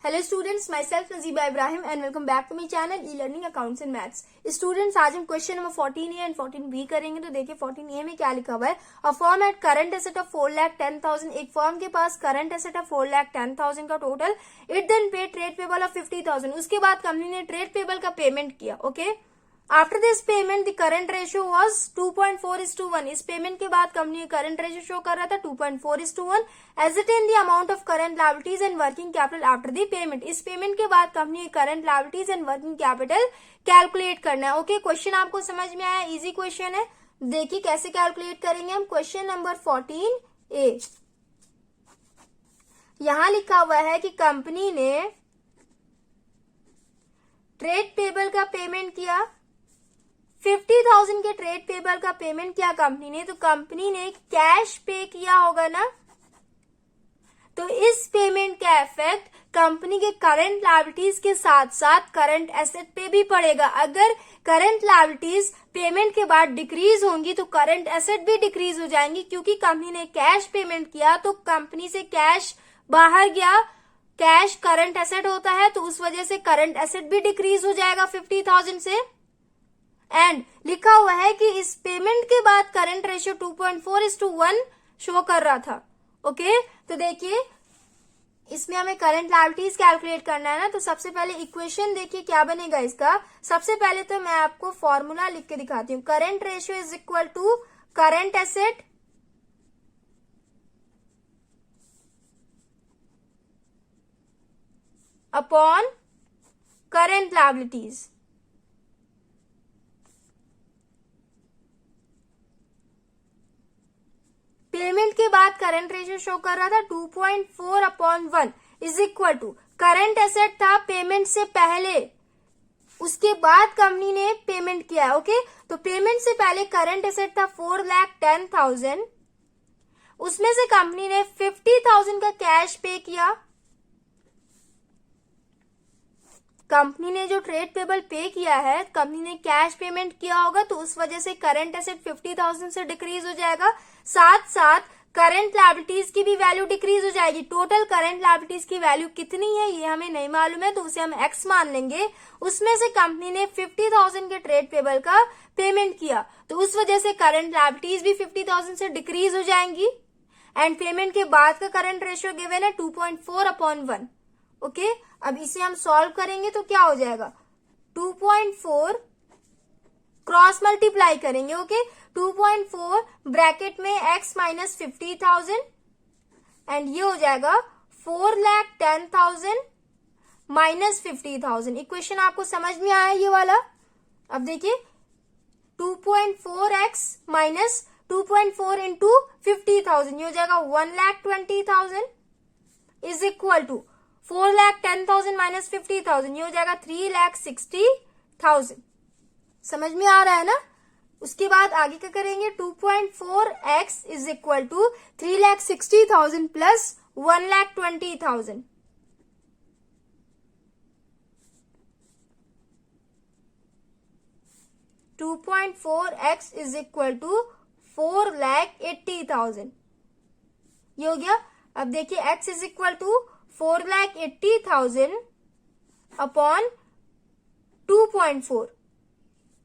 Hello students, myself Najiba Ibrahim and welcome back to my channel e learning accounts and maths. Students, आज हम question number 14A and 14B करेंगे। तो देखिए 14A में क्या लिखा हुआ है। A firm at current asset of 4,10,000। एक फर्म के पास करंट एसेट ऑफ 4,10,000 का टोटल। इट देन पे ट्रेड पेबल ऑफ 50,000। उसके बाद कंपनी ने ट्रेड पेबल का पेमेंट किया। Okay, after this payment the current ratio was 2.4:1। इस पेमेंट के बाद कंपनी करंट रेशियो शो कर रहा था 2.4:1। Ascertain the amount of current liabilities and working capital after the payment. इस पेमेंट के बाद company current liabilities and working capital calculate करना है। ओके, क्वेश्चन आपको समझ में आया? इजी क्वेश्चन है। देखिए कैसे कैलकुलेट करेंगे हम। क्वेश्चन नंबर 14A, यहां लिखा हुआ है कि कंपनी ने ट्रेड पेबल का पेमेंट किया, 50,000 के ट्रेड पेबल का पेमेंट किया कंपनी ने। तो कंपनी ने कैश पे किया होगा ना, तो इस पेमेंट का इफेक्ट कंपनी के करंट लायबिलिटीज के साथ साथ करंट एसेट पे भी पड़ेगा। अगर करंट लायबिलिटीज पेमेंट के बाद डिक्रीज होंगी तो करंट एसेट भी डिक्रीज हो जाएंगी। क्योंकि कंपनी ने कैश पेमेंट किया तो कंपनी से कैश बाहर गया, कैश करंट एसेट होता है, तो उस वजह से करंट एसेट भी डिक्रीज हो जाएगा 50,000 से। एंड लिखा हुआ है कि इस पेमेंट के बाद करंट रेशियो 2.4:1 शो कर रहा था। ओके, तो देखिए इसमें हमें करंट लायबिलिटीज कैलकुलेट करना है ना। तो सबसे पहले इक्वेशन देखिए क्या बनेगा इसका। सबसे पहले तो मैं आपको फॉर्मूला लिख के दिखाती हूँ। Current ratio is equal to current asset upon current liabilities. Payment के बाद करंट रेशियो शो कर रहा था 2.4/1 is equal to current asset था पेमेंट से पहले, उसके बाद कंपनी ने पेमेंट किया। ओके, तो पेमेंट से पहले करंट एसेट था 4,10,000, उसमें से कंपनी ने 50,000 का कैश पे किया। कंपनी ने जो ट्रेड पेबल पे किया है, कंपनी ने कैश पेमेंट किया होगा, तो उस वजह से करंट एसेट 50,000 से डिक्रीज हो जाएगा। साथ साथ करंट लायबिलिटीज की भी वैल्यू डिक्रीज हो जाएगी। टोटल करंट लायबिलिटीज की वैल्यू कितनी है ये हमें नहीं मालूम है, तो उसे हम x मान लेंगे। उसमें से कंपनी ने 50,000 के ट्रेड पेबल का पेमेंट किया, तो उस वजह से करंट लायबिलिटीज भी 50,000 से डिक्रीज हो जाएंगी। एंड पेमेंट के बाद का करंट रेशियो गिवन है 2.4/1। ओके, अब इसे हम सॉल्व करेंगे तो क्या हो जाएगा, 2.4 क्रॉस मल्टीप्लाई करेंगे। ओके, 2.4 ब्रैकेट में x माइनस 50,000 एंड ये हो जाएगा 4,10,000 माइनस 50,000। इक्वेशन आपको समझ में आया ये वाला। अब देखिए 2.4x माइनस 2.4 इंटू 50,000, ये हो जाएगा 1,20,000 इज इक्वल टू 4,10,000 माइनस 50,000, ये हो जाएगा 3,60,000। समझ में आ रहा है ना। उसके बाद आगे क्या करेंगे, 2.4x is equal to 3,60,000 plus 1,20,000। To 2.4x is equal to 4,80,000, ये हो गया। अब देखिए x is equal to 4,80,000 upon 2.4।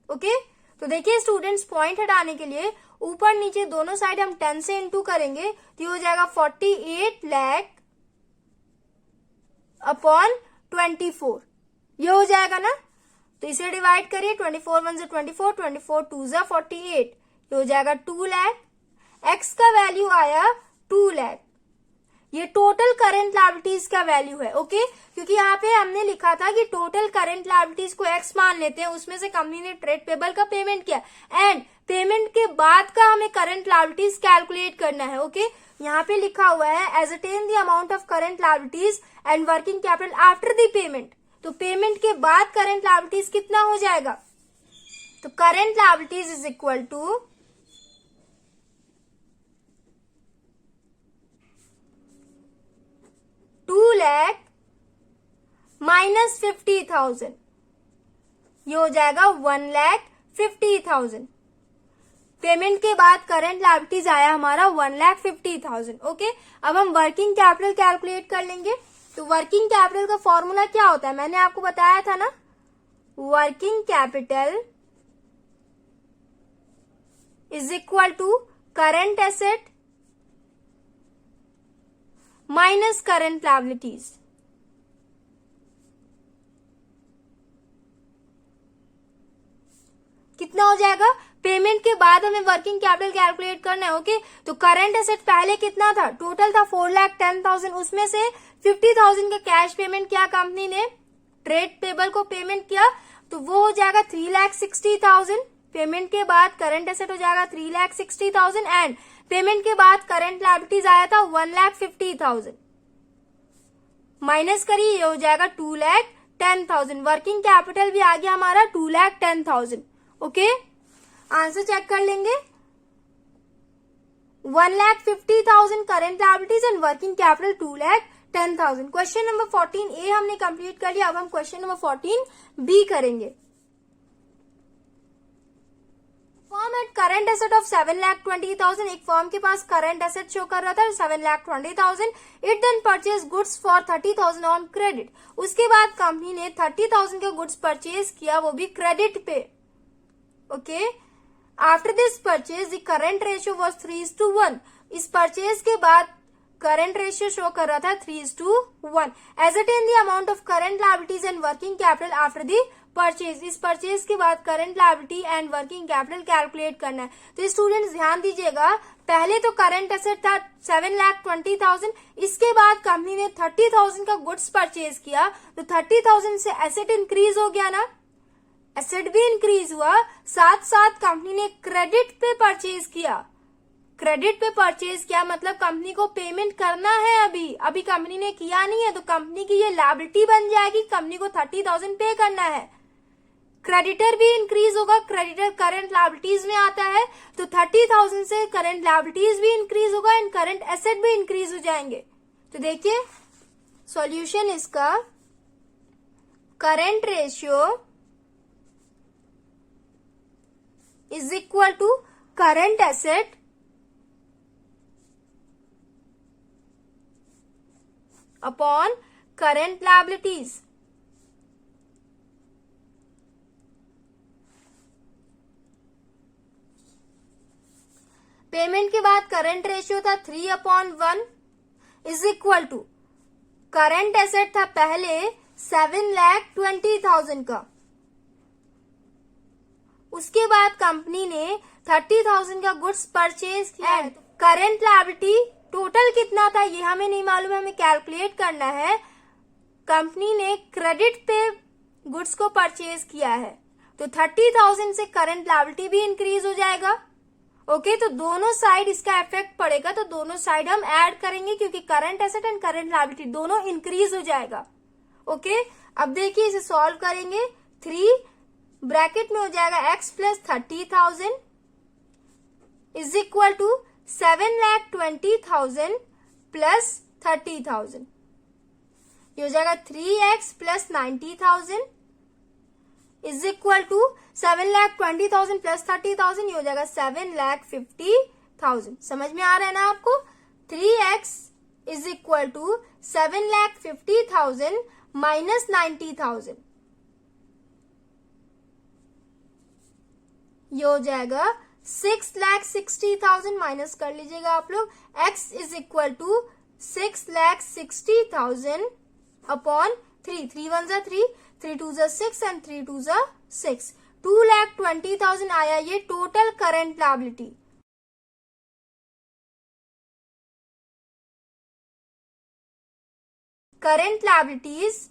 Okay, तो देखिए स्टूडेंट्स, पॉइंट हटाने के लिए ऊपर नीचे दोनों साइड हम 10 से इंटू करेंगे तो ये हो जाएगा 48 लाख अपॉन 24, ये हो जाएगा ना। तो इसे डिवाइड करिए, 24 1 से 24, 24 2 से 48, ये हो जाएगा 2 लाख। एक्स का वैल्यू आया 2 लाख। ये टोटल करंट लायबिलिटीज का वैल्यू है। ओके, क्योंकि यहाँ पे हमने लिखा था कि टोटल करंट लायबिलिटीज को x मान लेते हैं, उसमें से कंपनी ने ट्रेड पेबल का पेमेंट किया एंड पेमेंट के बाद का हमें करंट लायबिलिटीज कैलकुलेट करना है। ओके, यहाँ पे लिखा हुआ है ascertain the amount of current liabilities and working capital after the payment. तो पेमेंट के बाद करंट लायबिलिटीज कितना हो जाएगा, तो current liabilities is equal to 2 lakh minus 50,000, ये हो जाएगा 1,50,000। पेमेंट के बाद करंट लायबिलिटीज आया हमारा 1,50,000। ओके, अब हम वर्किंग कैपिटल कैलकुलेट कर लेंगे। तो वर्किंग कैपिटल का फॉर्मूला क्या होता है, मैंने आपको बताया था ना, working capital is equal to current asset minus current liabilities. कितना हो जाएगा, पेमेंट के बाद हमें वर्किंग कैपिटल कैलकुलेट करना है। ओके, तो करंट एसेट पहले कितना था, टोटल था 4,10,000, उसमें से 50,000 का कैश पेमेंट किया कंपनी ने, ट्रेड पेबल को पेमेंट किया, तो वो हो जाएगा 3,60,000। पेमेंट के बाद करंट एसेट हो जाएगा 3,60,000 एंड पेमेंट के बाद करंट लायबिलिटीज आया था 1,50,000। माइनस करिए, ये हो जाएगा 2,10,000। वर्किंग कैपिटल भी आ गया हमारा 2,10,000। ओके, आंसर चेक कर लेंगे। 1,50,000 current liabilities and working capital 2,10,000। Question number 14A हमने कंप्लीट कर लिया। अब हम क्वेश्चन नंबर 14B करेंगे। Form at current asset of 7,20,000। एक फॉर्म के पास करंट एसेट शो कर रहा था 7,20,000। It then purchase goods for 30,000 on credit. उसके बाद कंपनी ने 30,000 का गुड्स परचेज किया, वो भी क्रेडिट पे। Okay, after this purchase the current ratio was 3:1। इस परचेज के बाद करंट रेशियो शो कर रहा था 3:1। Ascertain the amount of current liabilities and working capital after the purchase. इस परचेज के बाद current liability and working capital calculate करना है। तो स्टूडेंट्स ध्यान दीजिएगा, पहले तो करंट एसेट था 7,20,000, इसके बाद कंपनी ने 30,000 का गुड्स परचेज किया, तो 30,000 से एसेट इंक्रीज हो गया ना, एसेट भी इंक्रीज हुआ, साथ साथ कंपनी ने क्रेडिट पे परचेज किया। क्रेडिट पे परचेज किया मतलब कंपनी को पेमेंट करना है, अभी कंपनी ने किया नहीं है, तो कंपनी की ये लायबिलिटी बन जाएगी, कंपनी को 30,000 पे करना है। क्रेडिटर भी इंक्रीज होगा, क्रेडिटर करंट लायबिलिटीज में आता है, तो 30,000 से करंट लायबिलिटीज भी इंक्रीज होगा एंड करंट एसेट भी इंक्रीज हो जाएंगे। तो देखिए सॉल्यूशन इसका, current ratio is equal to current asset upon current liabilities। Payment के बाद करंट रेशियो था 3/1 is equal to current asset था पहले 7,20,000 का, उसके बाद कंपनी ने 30,000 का गुड्स परचेज किया। करंट लायबिलिटी टोटल कितना था ये हमें नहीं मालूम है, हमें कैलकुलेट करना है। कंपनी ने क्रेडिट पे गुड्स को परचेज किया है, तो 30,000 से करंट लायबिलिटी भी इंक्रीज हो जाएगा। ओके, तो दोनों साइड इसका इफेक्ट पड़ेगा, तो दोनों साइड हम ऐड करेंगे क्योंकि current asset and current liability दोनों इंक्रीज हो जाएगा। ओके, अब देखिए इसे सॉल्व करेंगे। 3 ब्रैकेट में हो जाएगा x plus 30,000 is equal to 7,20,000 plus 30,000। ये हो जाएगा 3x plus 90,000 is equal to 7,20,000 plus 30,000, ये हो जाएगा 7,50,000। समझ में आ रहा है ना आपको? 3x is equal to 7,50,000 minus 90,000, ये हो जाएगा 6,60,000 माइनस कर लीजिएगा आप लोग। x is equal to 6,60,000 upon 3, 3 1 जा 3, 3 2 जा 6 एंड 3 2 जा 6, 2,20,000 आया ये total current liability. Current liabilities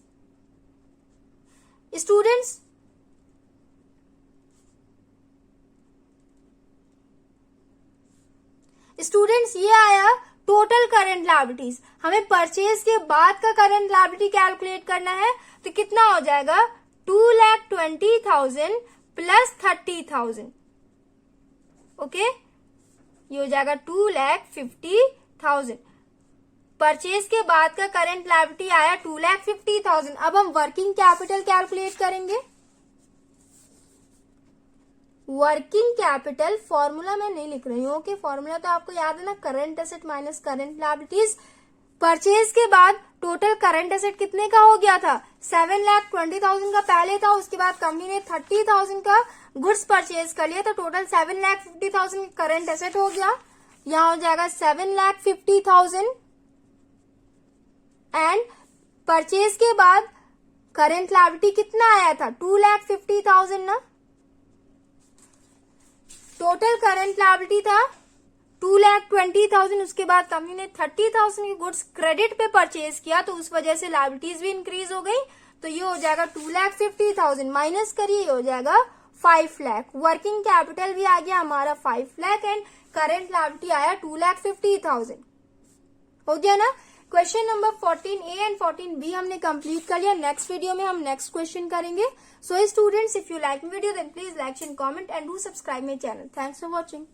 students ये आया टोटल करंट लायबिलिटीज। हमें परचेज के बाद का करंट लायबिलिटी कैलकुलेट करना है, तो कितना हो जाएगा 2,20,000 प्लस 30,000। ओके, ये हो जाएगा 2,50,000। परचेज के बाद का करंट लायबिलिटी आया 2,50,000। अब हम वर्किंग कैपिटल कैलकुलेट करेंगे। वर्किंग कैपिटल फॉर्मूला मैं नहीं लिख रही हूँ, ओके, फॉर्मूला तो आपको याद है ना, current asset minus current liabilities. Purchase के बाद टोटल करंट एसेट कितने का हो गया था? 7,20,000 का पहले था, उसके बाद कंपनी ने 30,000 का गुड्स परचेज कर लिया, तो टोटल 7,50,000 करंट एसेट हो गया। यहाँ हो जाएगा 7,50,000 एंड परचेज के बाद करंट लायबिलिटी कितना आया था? 2,50,000 ना। टोटल करंट लायबिलिटी था 2,20,000, उसके बाद कंपनी ने 30,000 की गुड्स क्रेडिट पे परचेज किया, तो उस वजह से लायबिलिटीज भी इंक्रीज हो गई। तो ये हो जाएगा 2,50,000 माइनस करिए, ये हो जाएगा 5 लाख। वर्किंग कैपिटल भी आ गया हमारा 5 लाख एंड करंट लायबिलिटी आया 2,50,000। हो गया ना। Question number 14A and 14B हमने कंप्लीट कर लिया। नेक्स्ट वीडियो में हम नेक्स्ट क्वेश्चन करेंगे। So students, if you like video then please like and comment and do subscribe my channel. Thanks for watching.